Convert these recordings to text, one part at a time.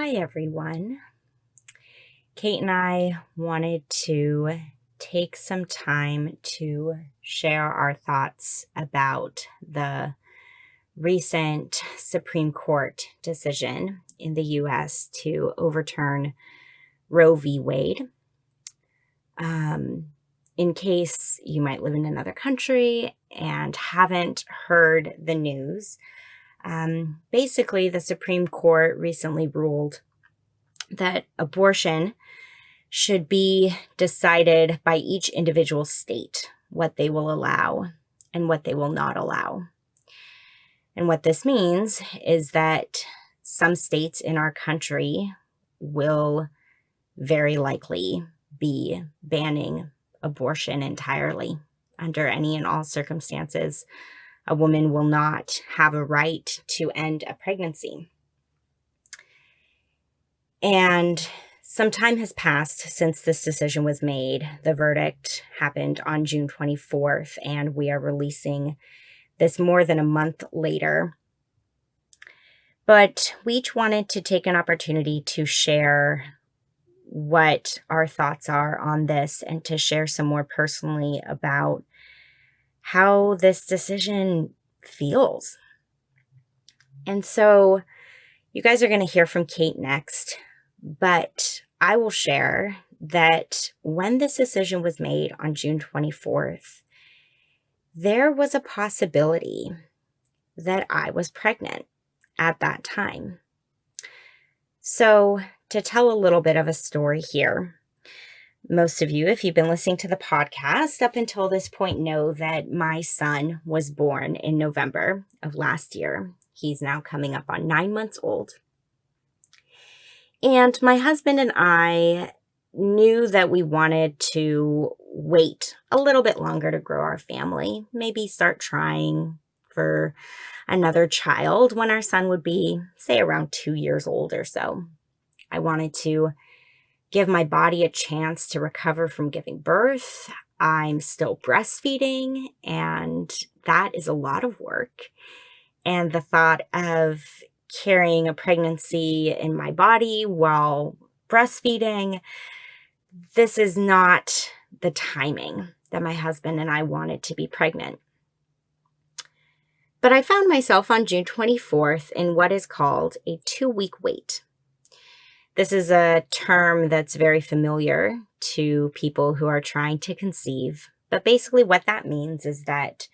Hi, everyone. Kate and I wanted to take some time to share our thoughts about the recent Supreme Court decision in the U.S. to overturn Roe v. Wade. In case you might live in another country and haven't heard the news, basically the Supreme Court recently ruled that abortion should be decided by each individual state, what they will allow and what they will not allow. And what this means is that some states in our country will very likely be banning abortion entirely. Under any and all circumstances, a woman will not have a right to end a pregnancy. And some time has passed since this decision was made. The verdict happened on June 24th, and we are releasing this more than a month later. But we each wanted to take an opportunity to share what our thoughts are on this and to share some more personally about how this decision feels. And so you guys are going to hear from Kate next, but I will share that when this decision was made on June 24th, there was a possibility that I was pregnant at that time. So to tell a little bit of a story here, most of you, if you've been listening to the podcast up until this point, know that my son was born in November of last year. He's now coming up on 9 months old. And my husband and I knew that we wanted to wait a little bit longer to grow our family, maybe start trying for another child when our son would be, say, around 2 years old or so. I wanted to give my body a chance to recover from giving birth. I'm still breastfeeding, and that is a lot of work. And the thought of carrying a pregnancy in my body while breastfeeding, this is not the timing that my husband and I wanted to be pregnant. But I found myself on June 24th in what is called a 2-week wait. This is a term that's very familiar to people who are trying to conceive. But basically what that means is that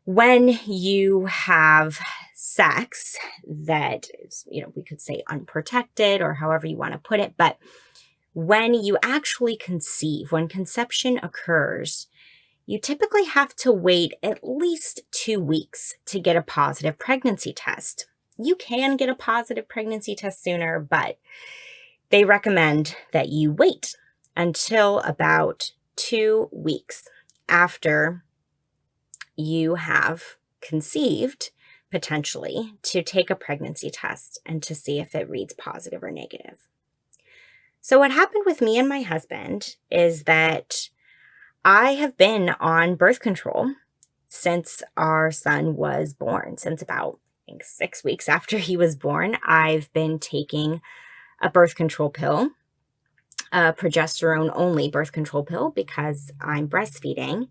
when you have sex that is, we could say unprotected or however you want to put it, but when you actually conceive, when conception occurs, you typically have to wait at least 2 weeks to get a positive pregnancy test. You can get a positive pregnancy test sooner, but they recommend that you wait until about 2 weeks after you have conceived, potentially, to take a pregnancy test and to see if it reads positive or negative. So what happened with me and my husband is that I have been on birth control since our son was born, since about 6 weeks after he was born. I've been taking a birth control pill, a progesterone-only birth control pill, because I'm breastfeeding.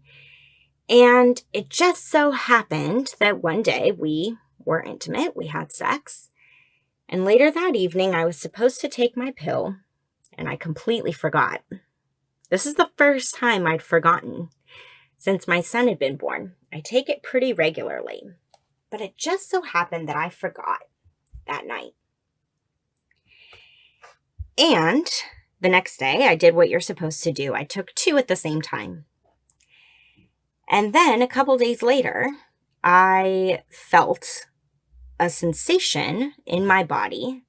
And it just so happened that one day we were intimate, we had sex, and later that evening I was supposed to take my pill, and I completely forgot. This is the first time I'd forgotten since my son had been born. I take it pretty regularly. But it just so happened that I forgot that night. And the next day, I did what you're supposed to do. I took 2 at the same time. And then a couple days later, I felt a sensation in my body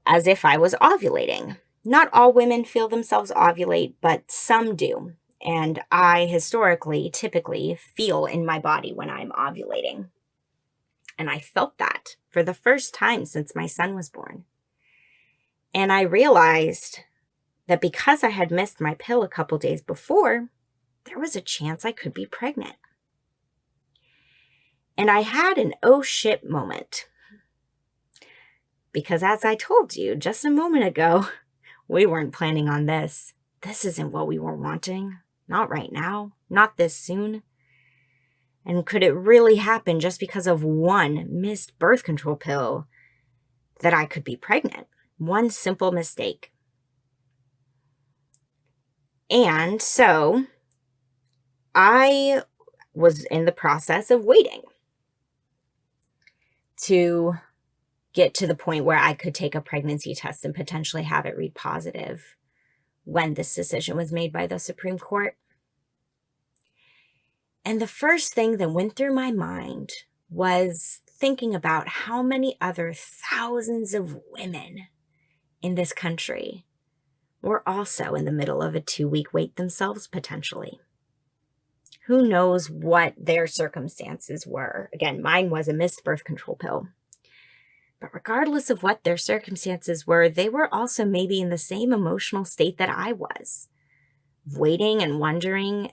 as if I was ovulating. Not all women feel themselves ovulate, but some do. And I typically feel in my body when I'm ovulating. And I felt that for the first time since my son was born. And I realized that because I had missed my pill a couple days before, there was a chance I could be pregnant. And I had an oh shit moment. Because as I told you just a moment ago, we weren't planning on this. This isn't what we were wanting. Not right now. Not this soon. And could it really happen just because of one missed birth control pill that I could be pregnant? One simple mistake. And so I was in the process of waiting to get to the point where I could take a pregnancy test and potentially have it read positive when this decision was made by the Supreme Court. And the first thing that went through my mind was thinking about how many other thousands of women in this country were also in the middle of a 2-week wait themselves, potentially. Who knows what their circumstances were? Again, mine was a missed birth control pill. But regardless of what their circumstances were, they were also maybe in the same emotional state that I was, waiting and wondering.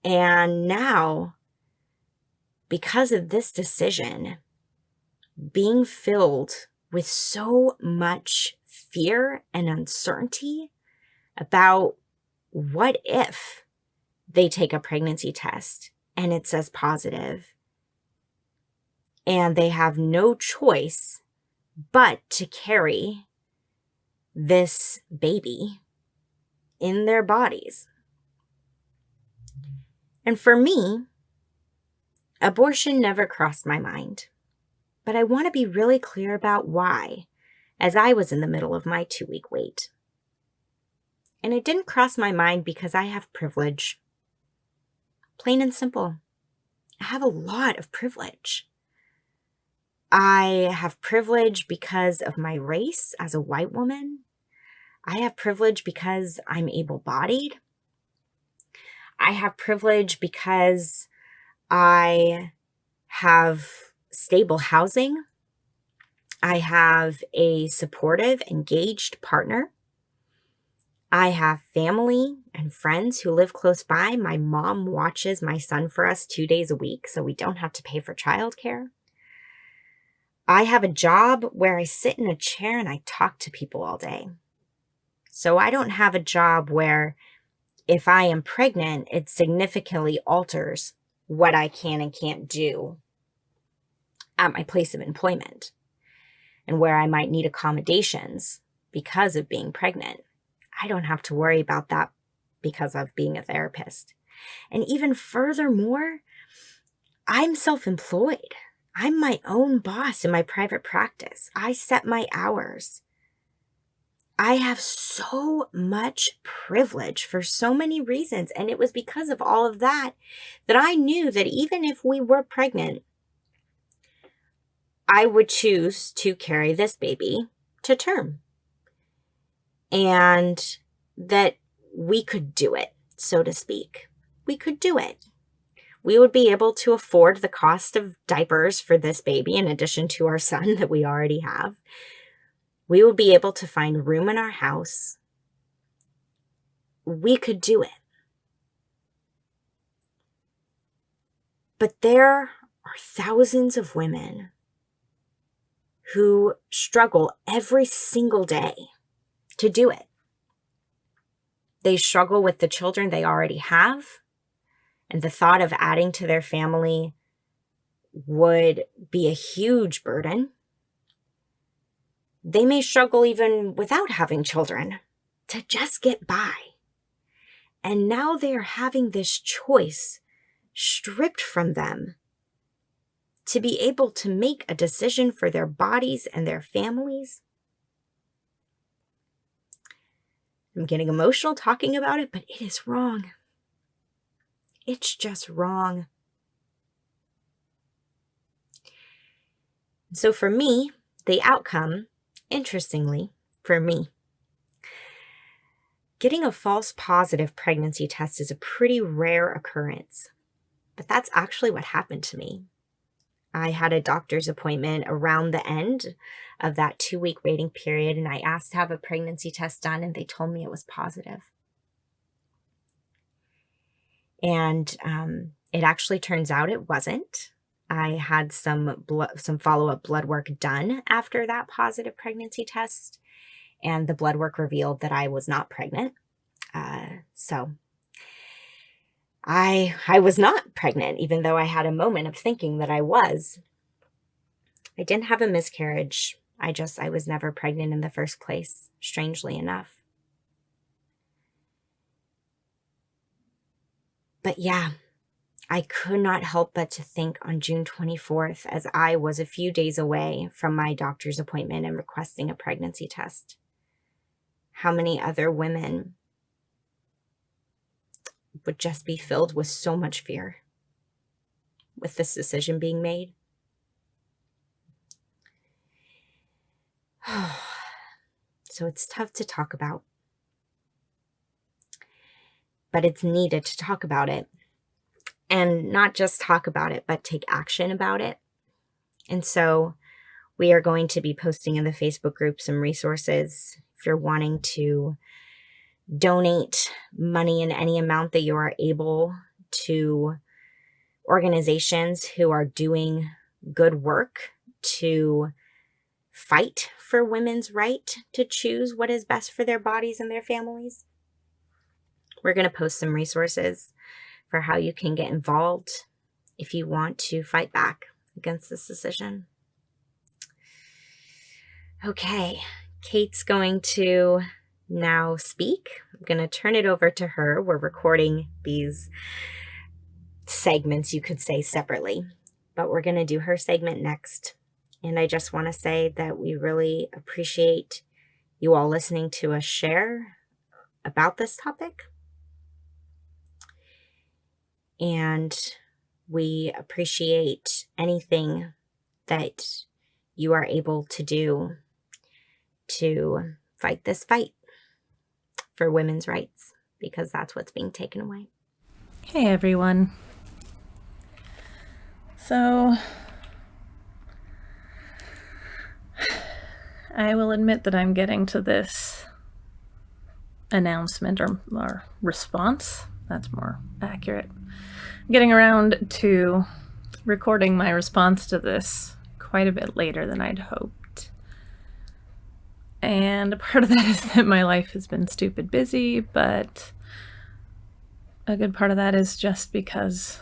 And now, because of this decision, being filled with so much fear and uncertainty about what if they take a pregnancy test and it says positive, and they have no choice but to carry this baby in their bodies. And for me, abortion never crossed my mind. But I want to be really clear about why, as I was in the middle of my 2-week wait. And it didn't cross my mind because I have privilege. Plain and simple. I have a lot of privilege. I have privilege because of my race as a white woman. I have privilege because I'm able-bodied. I have privilege because I have stable housing. I have a supportive, engaged partner. I have family and friends who live close by. My mom watches my son for us 2 days a week, so we don't have to pay for childcare. I have a job where I sit in a chair and I talk to people all day. So I don't have a job where if I am pregnant, it significantly alters what I can and can't do at my place of employment, and where I might need accommodations because of being pregnant. I don't have to worry about that because of being a therapist. And even furthermore, I'm self-employed. I'm my own boss in my private practice. I set my hours. I have so much privilege for so many reasons. And it was because of all of that that I knew that even if we were pregnant, I would choose to carry this baby to term. And that we could do it, so to speak. We could do it. We would be able to afford the cost of diapers for this baby in addition to our son that we already have. We would be able to find room in our house. We could do it. But there are thousands of women who struggle every single day to do it. They struggle with the children they already have, and the thought of adding to their family would be a huge burden. They may struggle even without having children to just get by. And now they are having this choice stripped from them to be able to make a decision for their bodies and their families. I'm getting emotional talking about it, but it is wrong. It's just wrong. So for me, the outcome, interestingly, for me, getting a false positive pregnancy test is a pretty rare occurrence. But that's actually what happened to me. I had a doctor's appointment around the end of that 2-week waiting period, and I asked to have a pregnancy test done, and they told me it was positive. And it actually turns out it wasn't. I had some follow-up blood work done after that positive pregnancy test, and the blood work revealed that I was not pregnant. So I was not pregnant, even though I had a moment of thinking that I was. I didn't have a miscarriage. I was never pregnant in the first place, strangely enough. But yeah, I could not help but to think on June 24th, as I was a few days away from my doctor's appointment and requesting a pregnancy test, how many other women would just be filled with so much fear with this decision being made. So it's tough to talk about, but it's needed to talk about it. And not just talk about it, but take action about it. And so we are going to be posting in the Facebook group some resources if you're wanting to donate money in any amount that you are able to organizations who are doing good work to fight for women's right to choose what is best for their bodies and their families. We're going to post some resources for how you can get involved if you want to fight back against this decision. Okay, Kate's going to now speak. I'm going to turn it over to her. We're recording these segments, you could say, separately, but we're going to do her segment next. And I just want to say that we really appreciate you all listening to us share about this topic. And we appreciate anything that you are able to do to fight this fight for women's rights, because that's what's being taken away. Hey everyone. So, I will admit that I'm getting to this announcement or response. That's more accurate. I'm getting around to recording my response to this quite a bit later than I'd hoped. And a part of that is that my life has been stupid busy, but a good part of that is just because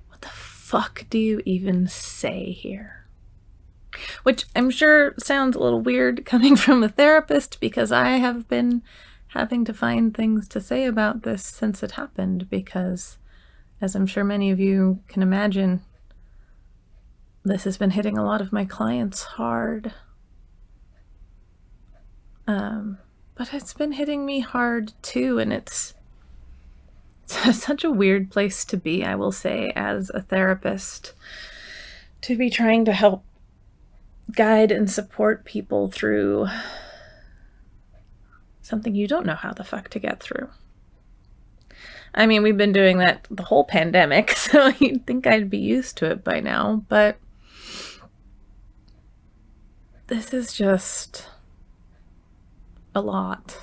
what the fuck do you even say here? Which I'm sure sounds a little weird coming from a therapist, because I have been having to find things to say about this since it happened, because as I'm sure many of you can imagine, this has been hitting a lot of my clients hard. But it's been hitting me hard too, and it's such a weird place to be, I will say, as a therapist, to be trying to help guide and support people through something you don't know how the fuck to get through. I mean, we've been doing that the whole pandemic, so you'd think I'd be used to it by now, but this is just a lot.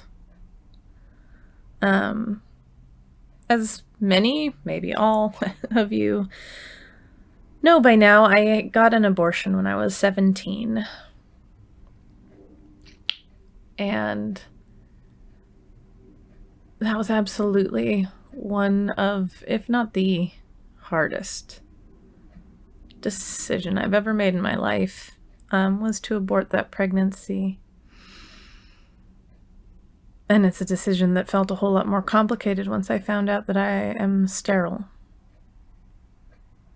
As many, maybe all of you know by now, I got an abortion when I was 17. And that was absolutely one of, if not the hardest decision I've ever made in my life, was to abort that pregnancy. And it's a decision that felt a whole lot more complicated once I found out that I am sterile.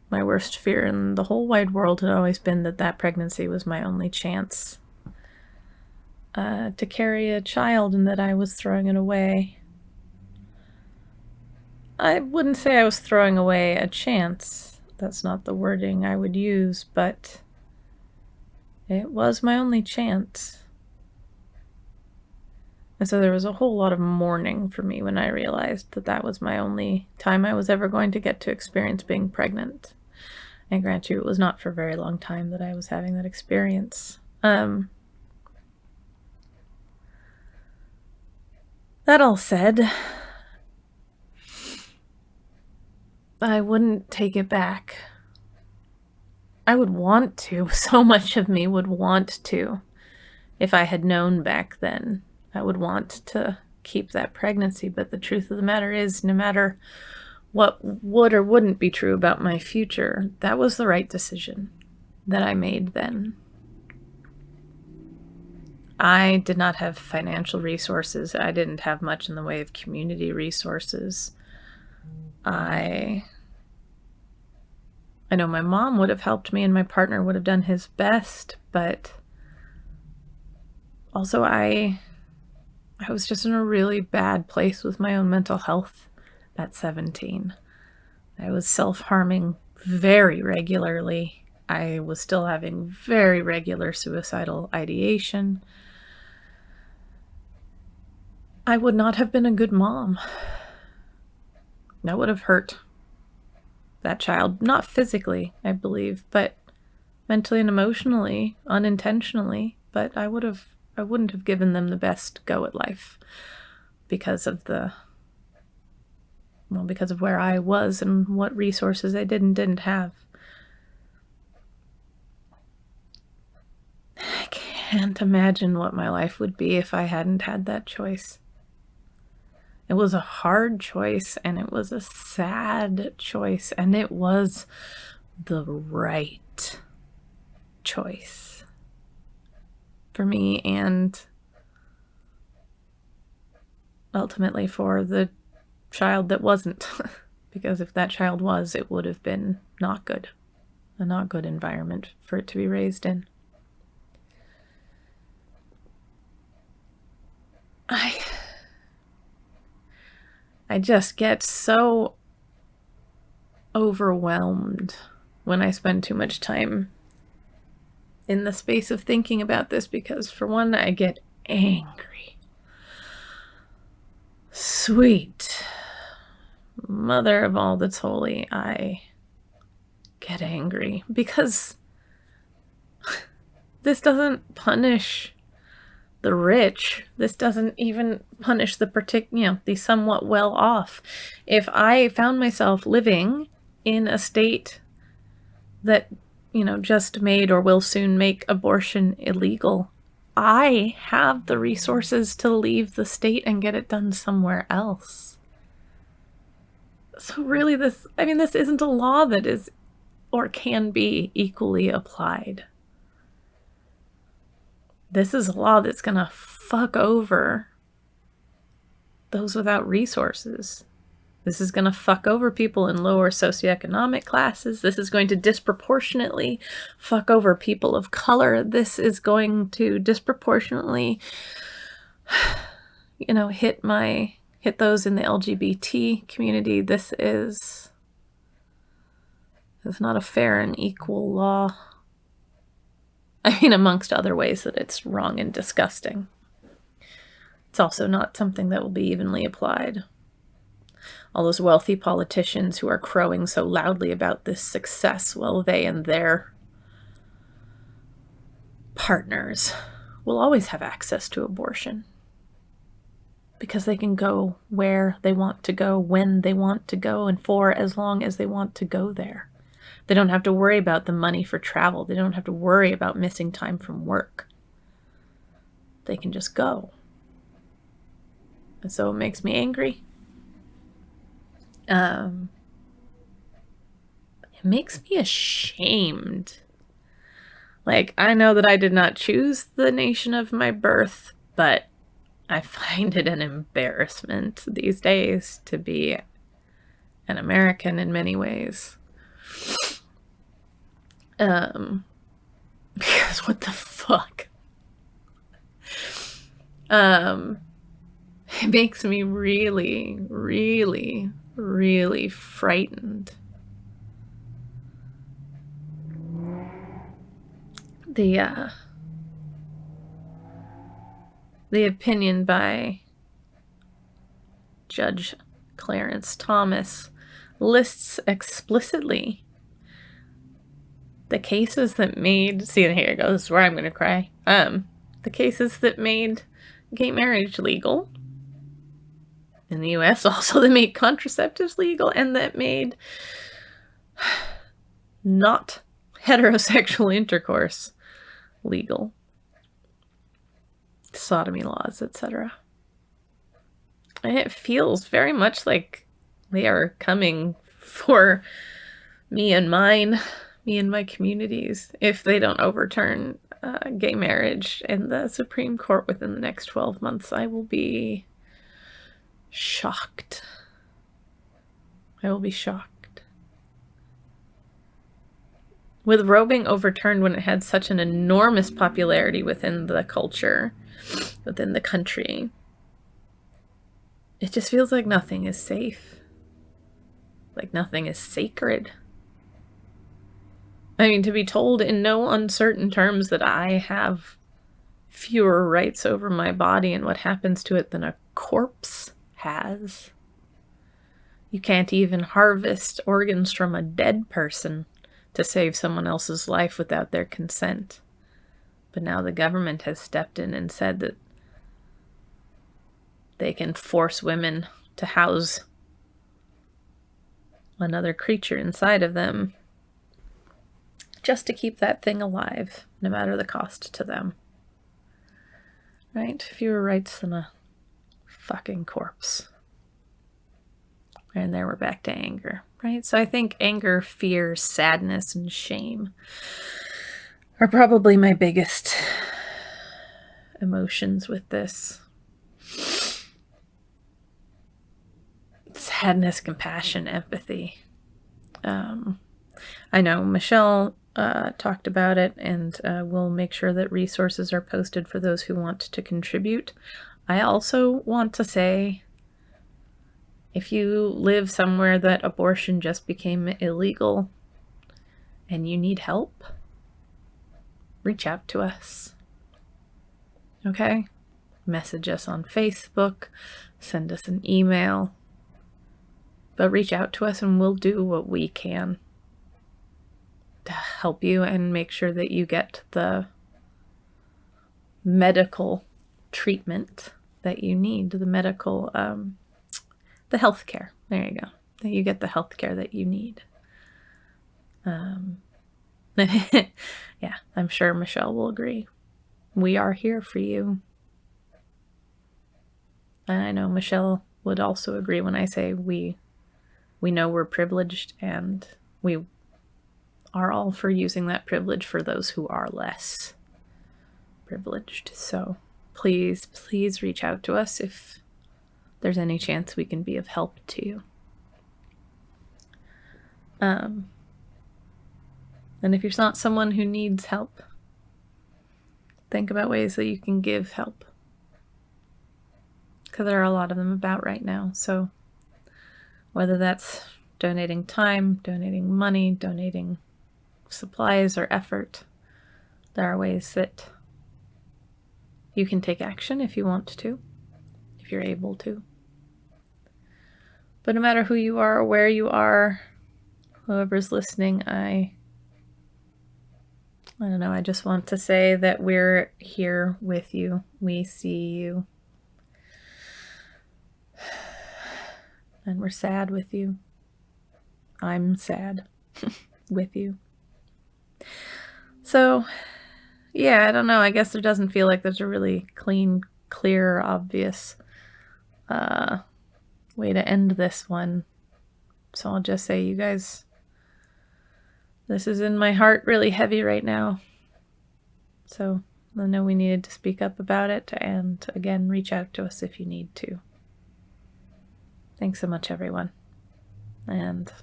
My worst fear in the whole wide world had always been that that pregnancy was my only chance to carry a child, and that I was throwing it away. I wouldn't say I was throwing away a chance. That's not the wording I would use, but it was my only chance. And so there was a whole lot of mourning for me when I realized that that was my only time I was ever going to get to experience being pregnant. And grant you, it was not for a very long time that I was having that experience. That all said, I wouldn't take it back. I would want to. So much of me would want to. If I had known back then, I would want to keep that pregnancy. But the truth of the matter is, no matter what would or wouldn't be true about my future, that was the right decision that I made then. I did not have financial resources. I didn't have much in the way of community resources. I know my mom would have helped me and my partner would have done his best, but also I was just in a really bad place with my own mental health at 17. I was self-harming very regularly. I was still having very regular suicidal ideation. I would not have been a good mom. That would have hurt that child, not physically, I believe, but mentally and emotionally, unintentionally. But I wouldn't have given them the best go at life because of where I was and what resources I did and didn't have. I can't imagine what my life would be if I hadn't had that choice. It was a hard choice, and it was a sad choice, and it was the right choice for me and ultimately for the child that wasn't. Because if that child was, it would have been not good. A not good environment for it to be raised in. I just get so overwhelmed when I spend too much time in the space of thinking about this because, for one, I get angry. Sweet Mother of all that's holy, I get angry because this doesn't punish the rich. This doesn't even punish the somewhat well off. If I found myself living in a state that, just made or will soon make abortion illegal, I have the resources to leave the state and get it done somewhere else. So really this isn't a law that is or can be equally applied. This is a law that's going to fuck over those without resources. This is going to fuck over people in lower socioeconomic classes. This is going to disproportionately fuck over people of color. This is going to disproportionately, hit those in the LGBT community. This is not a fair and equal law. Amongst other ways that it's wrong and disgusting. It's also not something that will be evenly applied. All those wealthy politicians who are crowing so loudly about this success, well, they and their partners will always have access to abortion because they can go where they want to go, when they want to go, and for as long as they want to go there. They don't have to worry about the money for travel. They don't have to worry about missing time from work. They can just go. And so it makes me angry. It makes me ashamed. I know that I did not choose the nation of my birth, but I find it an embarrassment these days to be an American in many ways. Because what the fuck? It makes me really, really, really frightened. The opinion by Judge Clarence Thomas lists explicitly the cases that made, here it goes, where I'm going to cry. The cases that made gay marriage legal in the US also that made contraceptives legal and that made not heterosexual intercourse legal. Sodomy laws, etc. And it feels very much like they are coming for me and mine, me and my communities, if they don't overturn gay marriage in the Supreme Court within the next 12 months. I will be shocked. I will be shocked. With Roe being overturned when it had such an enormous popularity within the culture, within the country, it just feels like nothing is safe. Like nothing is sacred. I mean, to be told in no uncertain terms that I have fewer rights over my body and what happens to it than a corpse has. You can't even harvest organs from a dead person to save someone else's life without their consent. But now the government has stepped in and said that they can force women to house another creature inside of them just to keep that thing alive, no matter the cost to them. Right? Fewer rights than a fucking corpse. And there we're back to anger, right? So I think anger, fear, sadness, and shame are probably my biggest emotions with this. Sadness, compassion, empathy. I know Michelle talked about it, and we'll make sure that resources are posted for those who want to contribute. I also want to say, if you live somewhere that abortion just became illegal and you need help, reach out to us. Okay? Message us on Facebook, send us an email, but reach out to us and we'll do what we can to help you and make sure that you get the medical treatment that you need, the medical, the health care. There you go. That you get the health care that you need. Yeah, I'm sure Michelle will agree. We are here for you. And I know Michelle would also agree when I say we know we're privileged and we are all for using that privilege for those who are less privileged. So please, please reach out to us if there's any chance we can be of help to you. And if you're not someone who needs help, think about ways that you can give help. Because there are a lot of them about right now. So whether that's donating time, donating money, donating supplies or effort, there are ways that you can take action if you want to, if you're able to. But no matter who you are or where you are, whoever's listening, I don't know, I just want to say that we're here with you. We see you. And we're sad with you. I'm sad with you. So, yeah, I don't know. I guess there doesn't feel like there's a really clean, clear, obvious way to end this one. So I'll just say, you guys, this is in my heart really heavy right now. So I know we needed to speak up about it. And again, reach out to us if you need to. Thanks so much, everyone. And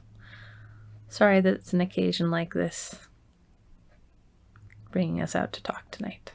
sorry that it's an occasion like this bringing us out to talk tonight.